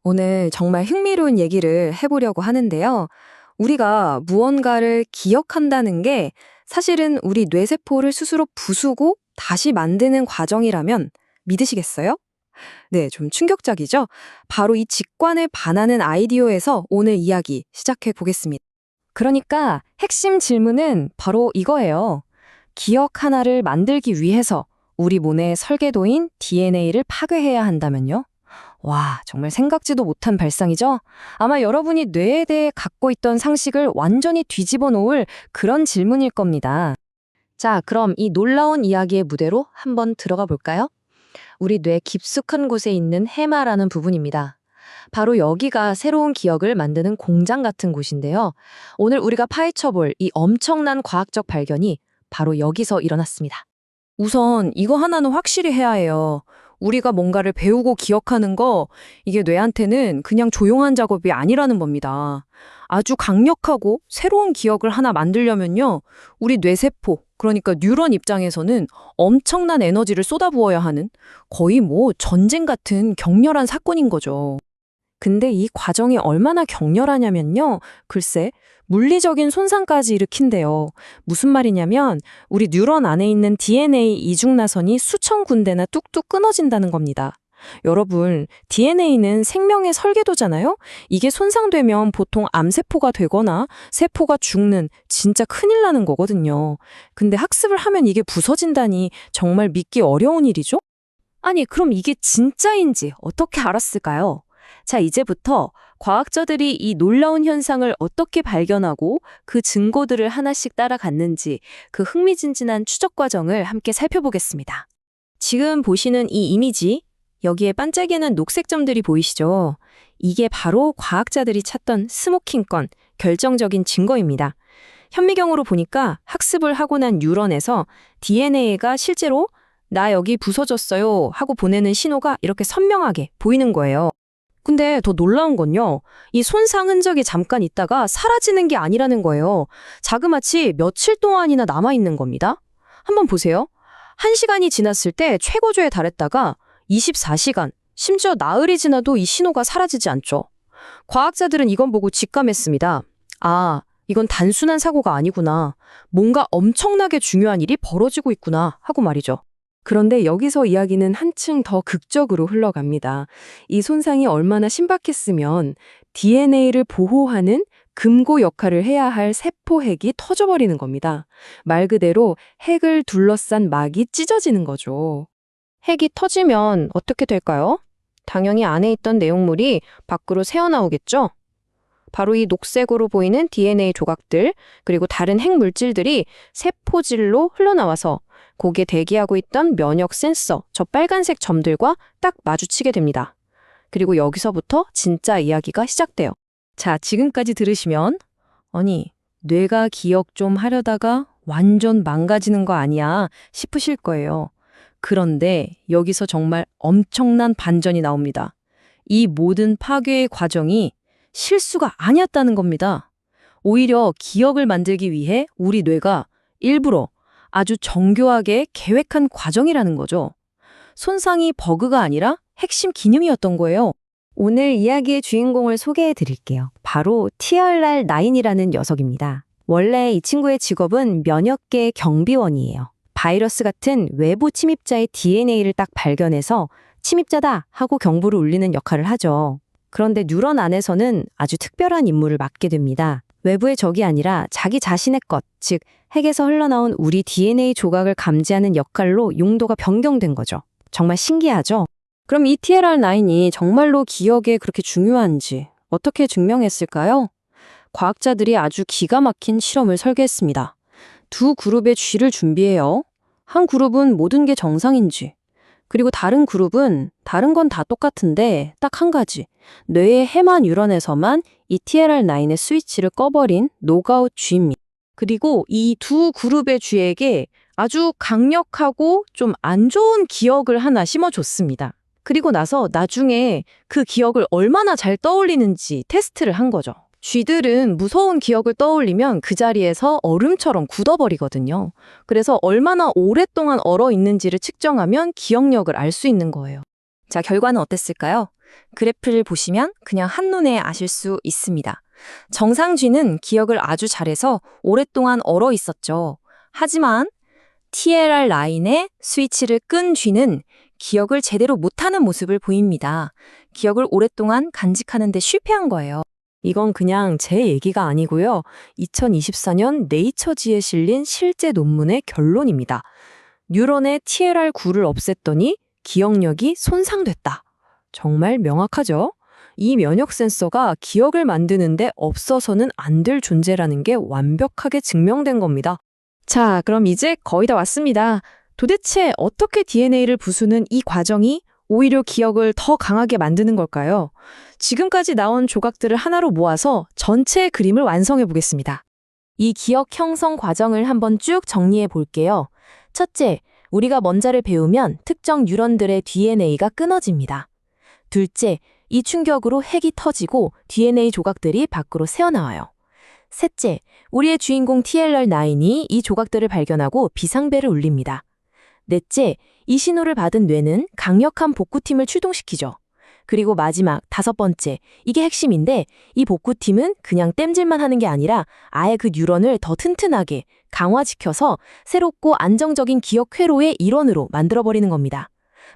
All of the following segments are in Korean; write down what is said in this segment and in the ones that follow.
오늘 정말 흥미로운 얘기를 해보려고 하는데요. 우리가 무언가를 기억한다는 게 사실은 우리 뇌세포를 스스로 부수고 다시 만드는 과정이라면 믿으시겠어요? 네, 좀 충격적이죠? 바로 이 직관에 반하는 아이디어에서 오늘 이야기 시작해 보겠습니다. 그러니까 핵심 질문은 바로 이거예요. 기억 하나를 만들기 위해서 우리 몸의 설계도인 DNA를 파괴해야 한다면요? 와, 정말 생각지도 못한 발상이죠? 아마 여러분이 뇌에 대해 갖고 있던 상식을 완전히 뒤집어 놓을 그런 질문일 겁니다. 자, 그럼 이 놀라운 이야기의 무대로 한번 들어가 볼까요? 우리 뇌 깊숙한 곳에 있는 해마라는 부분입니다. 바로 여기가 새로운 기억을 만드는 공장 같은 곳인데요. 오늘 우리가 파헤쳐볼 이 엄청난 과학적 발견이 바로 여기서 일어났습니다. 우선 이거 하나는 확실히 해야 해요. 우리가 뭔가를 배우고 기억하는 거, 이게 뇌한테는 그냥 조용한 작업이 아니라는 겁니다. 아주 강력하고 새로운 기억을 하나 만들려면요, 우리 뇌세포, 그러니까 뉴런 입장에서는 엄청난 에너지를 쏟아부어야 하는 거의 뭐 전쟁 같은 격렬한 사건인 거죠. 근데 이 과정이 얼마나 격렬하냐면요. 글쎄, 물리적인 손상까지 일으킨대요. 무슨 말이냐면 우리 뉴런 안에 있는 DNA 이중나선이 수천 군데나 뚝뚝 끊어진다는 겁니다. 여러분, DNA는 생명의 설계도잖아요? 이게 손상되면 보통 암세포가 되거나 세포가 죽는 진짜 큰일 나는 거거든요. 근데 학습을 하면 이게 부서진다니 정말 믿기 어려운 일이죠? 아니, 그럼 이게 진짜인지 어떻게 알았을까요? 자, 이제부터 과학자들이 이 놀라운 현상을 어떻게 발견하고 그 증거들을 하나씩 따라갔는지 그 흥미진진한 추적 과정을 함께 살펴보겠습니다. 지금 보시는 이 이미지, 여기에 반짝이는 녹색 점들이 보이시죠? 이게 바로 과학자들이 찾던 스모킹건 결정적인 증거입니다. 현미경으로 보니까 학습을 하고 난 뉴런에서 DNA가 실제로 나 여기 부서졌어요 하고 보내는 신호가 이렇게 선명하게 보이는 거예요. 근데 더 놀라운 건요, 이 손상 흔적이 잠깐 있다가 사라지는 게 아니라는 거예요. 자그마치 며칠 동안이나 남아있는 겁니다. 한번 보세요. 1시간이 지났을 때 최고조에 달했다가 24시간, 심지어 나흘이 지나도 이 신호가 사라지지 않죠. 과학자들은 이건 보고 직감했습니다. 아, 이건 단순한 사고가 아니구나. 뭔가 엄청나게 중요한 일이 벌어지고 있구나 하고 말이죠. 그런데 여기서 이야기는 한층 더 극적으로 흘러갑니다. 이 손상이 얼마나 신박했으면 DNA를 보호하는 금고 역할을 해야 할 세포 핵이 터져버리는 겁니다. 말 그대로 핵을 둘러싼 막이 찢어지는 거죠. 핵이 터지면 어떻게 될까요? 당연히 안에 있던 내용물이 밖으로 새어나오겠죠? 바로 이 녹색으로 보이는 DNA 조각들, 그리고 다른 핵 물질들이 세포질로 흘러나와서 거기에 대기하고 있던 면역 센서, 저 빨간색 점들과 딱 마주치게 됩니다. 그리고 여기서부터 진짜 이야기가 시작돼요. 자, 지금까지 들으시면 아니, 뇌가 기억 좀 하려다가 완전 망가지는 거 아니야 싶으실 거예요. 그런데 여기서 정말 엄청난 반전이 나옵니다. 이 모든 파괴의 과정이 실수가 아니었다는 겁니다. 오히려 기억을 만들기 위해 우리 뇌가 일부러 아주 정교하게 계획한 과정이라는 거죠. 손상이 버그가 아니라 핵심 기능이었던 거예요. 오늘 이야기의 주인공을 소개해 드릴게요. 바로 TLR9이라는 녀석입니다. 원래 이 친구의 직업은 면역계 경비원이에요. 바이러스 같은 외부 침입자의 DNA를 딱 발견해서 침입자다 하고 경보를 울리는 역할을 하죠. 그런데 뉴런 안에서는 아주 특별한 임무를 맡게 됩니다. 외부의 적이 아니라 자기 자신의 것, 즉 핵에서 흘러나온 우리 DNA 조각을 감지하는 역할로 용도가 변경된 거죠. 정말 신기하죠? 그럼 이 TLR9이 정말로 기억에 그렇게 중요한지 어떻게 증명했을까요? 과학자들이 아주 기가 막힌 실험을 설계했습니다. 두 그룹의 쥐를 준비해요. 한 그룹은 모든 게 정상인지, 그리고 다른 그룹은 다른 건 다 똑같은데 딱 한 가지, 뇌의 해마 뉴런에서만 이 TLR9의 스위치를 꺼버린 노그아웃 쥐입니다. 그리고 이 두 그룹의 쥐에게 아주 강력하고 좀 안 좋은 기억을 하나 심어줬습니다. 그리고 나서 나중에 그 기억을 얼마나 잘 떠올리는지 테스트를 한 거죠. 쥐들은 무서운 기억을 떠올리면 그 자리에서 얼음처럼 굳어버리거든요. 그래서 얼마나 오랫동안 얼어 있는지를 측정하면 기억력을 알 수 있는 거예요. 자, 결과는 어땠을까요? 그래프를 보시면 그냥 한눈에 아실 수 있습니다. 정상 쥐는 기억을 아주 잘해서 오랫동안 얼어 있었죠. 하지만 TLR 라인에 스위치를 끈 쥐는 기억을 제대로 못하는 모습을 보입니다. 기억을 오랫동안 간직하는 데 실패한 거예요. 이건 그냥 제 얘기가 아니고요. 2024년 네이처지에 실린 실제 논문의 결론입니다. 뉴런의 TLR9를 없앴더니 기억력이 손상됐다. 정말 명확하죠? 이 면역 센서가 기억을 만드는데 없어서는 안 될 존재라는 게 완벽하게 증명된 겁니다. 자, 그럼 이제 거의 다 왔습니다. 도대체 어떻게 DNA를 부수는 이 과정이 오히려 기억을 더 강하게 만드는 걸까요? 지금까지 나온 조각들을 하나로 모아서 전체 그림을 완성해 보겠습니다. 이 기억 형성 과정을 한번 쭉 정리해 볼게요. 첫째, 우리가 먼저를 배우면 특정 뉴런들의 DNA가 끊어집니다. 둘째, 이 충격으로 핵이 터지고 DNA 조각들이 밖으로 새어나와요. 셋째, 우리의 주인공 TLR9이 이 조각들을 발견하고 비상벨을 울립니다. 넷째, 이 신호를 받은 뇌는 강력한 복구팀을 출동시키죠. 그리고 마지막 다섯 번째, 이게 핵심인데 이 복구팀은 그냥 땜질만 하는 게 아니라 아예 그 뉴런을 더 튼튼하게 강화시켜서 새롭고 안정적인 기억 회로의 일원으로 만들어버리는 겁니다.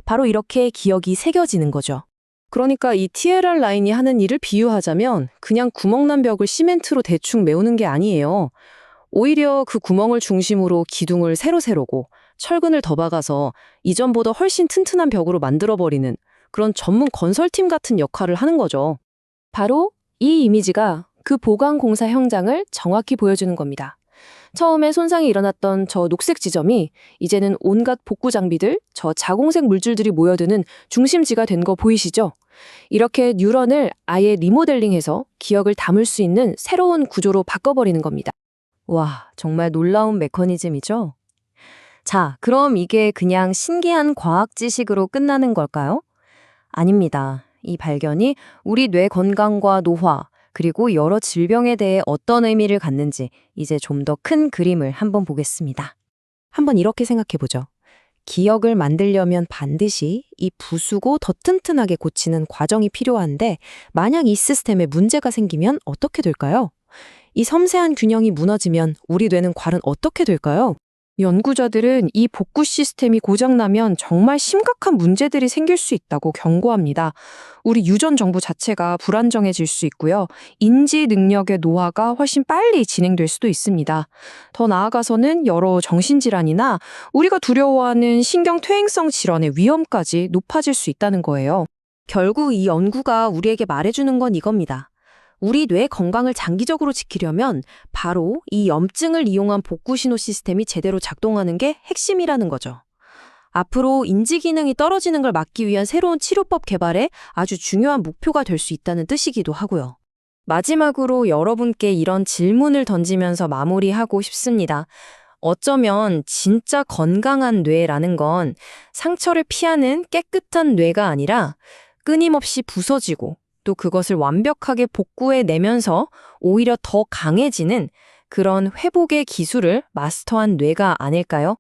바로 이렇게 기억이 새겨지는 거죠. 그러니까 이 TLR 라인이 하는 일을 비유하자면 그냥 구멍난 벽을 시멘트로 대충 메우는 게 아니에요. 오히려 그 구멍을 중심으로 기둥을 새로 세우고 철근을 더 박아서 이전보다 훨씬 튼튼한 벽으로 만들어버리는 그런 전문 건설팀 같은 역할을 하는 거죠. 바로 이 이미지가 그 보강공사 현장을 정확히 보여주는 겁니다. 처음에 손상이 일어났던 저 녹색 지점이 이제는 온갖 복구 장비들, 저 자공색 물줄들이 모여드는 중심지가 된 거 보이시죠? 이렇게 뉴런을 아예 리모델링해서 기억을 담을 수 있는 새로운 구조로 바꿔버리는 겁니다. 와, 정말 놀라운 메커니즘이죠? 자, 그럼 이게 그냥 신기한 과학 지식으로 끝나는 걸까요? 아닙니다. 이 발견이 우리 뇌 건강과 노화, 그리고 여러 질병에 대해 어떤 의미를 갖는지 이제 좀 더 큰 그림을 한번 보겠습니다. 한번 이렇게 생각해보죠. 기억을 만들려면 반드시 이 부수고 더 튼튼하게 고치는 과정이 필요한데 만약 이 시스템에 문제가 생기면 어떻게 될까요? 이 섬세한 균형이 무너지면 우리 뇌는 과연 어떻게 될까요? 연구자들은 이 복구 시스템이 고장나면 정말 심각한 문제들이 생길 수 있다고 경고합니다. 우리 유전 정보 자체가 불안정해질 수 있고요. 인지 능력의 노화가 훨씬 빨리 진행될 수도 있습니다. 더 나아가서는 여러 정신질환이나 우리가 두려워하는 신경퇴행성 질환의 위험까지 높아질 수 있다는 거예요. 결국 이 연구가 우리에게 말해주는 건 이겁니다. 우리 뇌 건강을 장기적으로 지키려면 바로 이 염증을 이용한 복구 신호 시스템이 제대로 작동하는 게 핵심이라는 거죠. 앞으로 인지 기능이 떨어지는 걸 막기 위한 새로운 치료법 개발에 아주 중요한 목표가 될 수 있다는 뜻이기도 하고요. 마지막으로 여러분께 이런 질문을 던지면서 마무리하고 싶습니다. 어쩌면 진짜 건강한 뇌라는 건 상처를 피하는 깨끗한 뇌가 아니라 끊임없이 부서지고 또 그것을 완벽하게 복구해내면서 오히려 더 강해지는 그런 회복의 기술을 마스터한 뇌가 아닐까요?